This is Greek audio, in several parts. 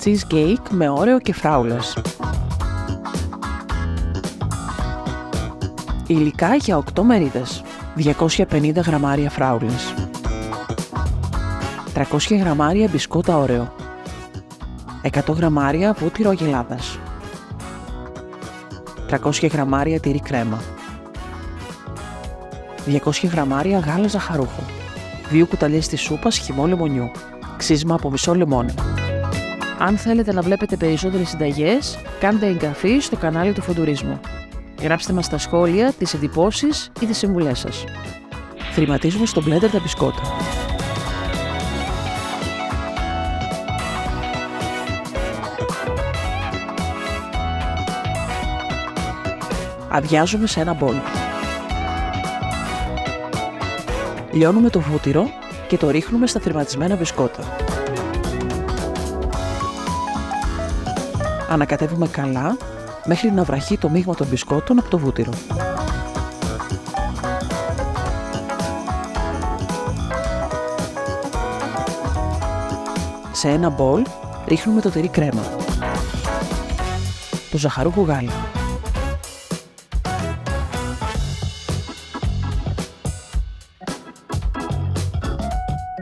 cheesecake με όρεο και φράουλες. Υλικά για 8 μερίδες. 250 γραμμάρια φράουλες. 300 γραμμάρια μπισκότα όρεο. 100 γραμμάρια βούτυρο αγελάδας. 300 γραμμάρια τυρί κρέμα. 200 γραμμάρια γάλα ζαχαρούχο. 2 κουταλιές της σούπας χυμό λεμονιού. Ξύσμα από μισό λεμόνι. Αν θέλετε να βλέπετε περισσότερες συνταγές, κάντε εγγραφή στο κανάλι του Φοντουρίσμου. Γράψτε μας στα σχόλια τις εντυπώσεις ή τις συμβουλές σας. Θρηματίζουμε στο μπλέντερ τα μπισκότα. Αδειάζουμε σε ένα μπολ. Λιώνουμε το βούτυρο και το ρίχνουμε στα θρηματισμένα μπισκότα. Ανακατεύουμε καλά μέχρι να βραχεί το μείγμα των μπισκότων από το βούτυρο. Σε ένα μπολ ρίχνουμε το τυρί κρέμα, το ζαχαρούχο γάλα,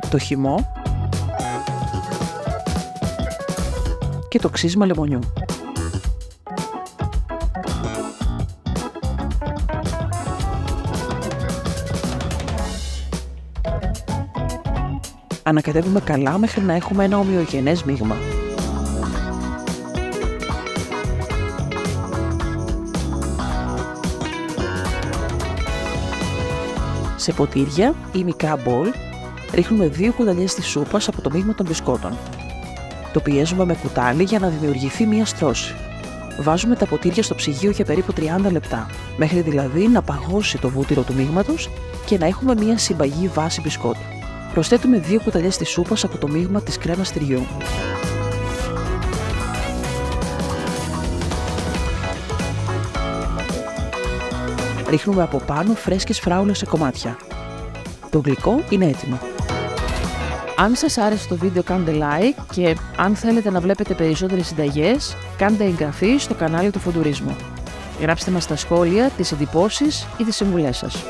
το χυμό και το ξύσμα λεμονιού. Ανακατεύουμε καλά μέχρι να έχουμε ένα ομοιογενές μείγμα. Σε ποτήρια ή μικρά μπολ ρίχνουμε 2 κουταλιές της σούπας από το μείγμα των μπισκότων. Το πιέζουμε με κουτάλι για να δημιουργηθεί μία στρώση. Βάζουμε τα ποτήρια στο ψυγείο για περίπου 30 λεπτά, μέχρι δηλαδή να παγώσει το βούτυρο του μείγματος και να έχουμε μία συμπαγή βάση μπισκότου. Προσθέτουμε 2 κουταλιές της σούπας από το μείγμα της κρέμας τυριού. Ρίχνουμε από πάνω φρέσκες φράουλες σε κομμάτια. Το γλυκό είναι έτοιμο. Αν σας άρεσε το βίντεο κάντε like και αν θέλετε να βλέπετε περισσότερες συνταγές, κάντε εγγραφή στο κανάλι του Φοντουρίσμου. Γράψτε μας στα σχόλια τις εντυπώσεις ή τις συμβουλές σας.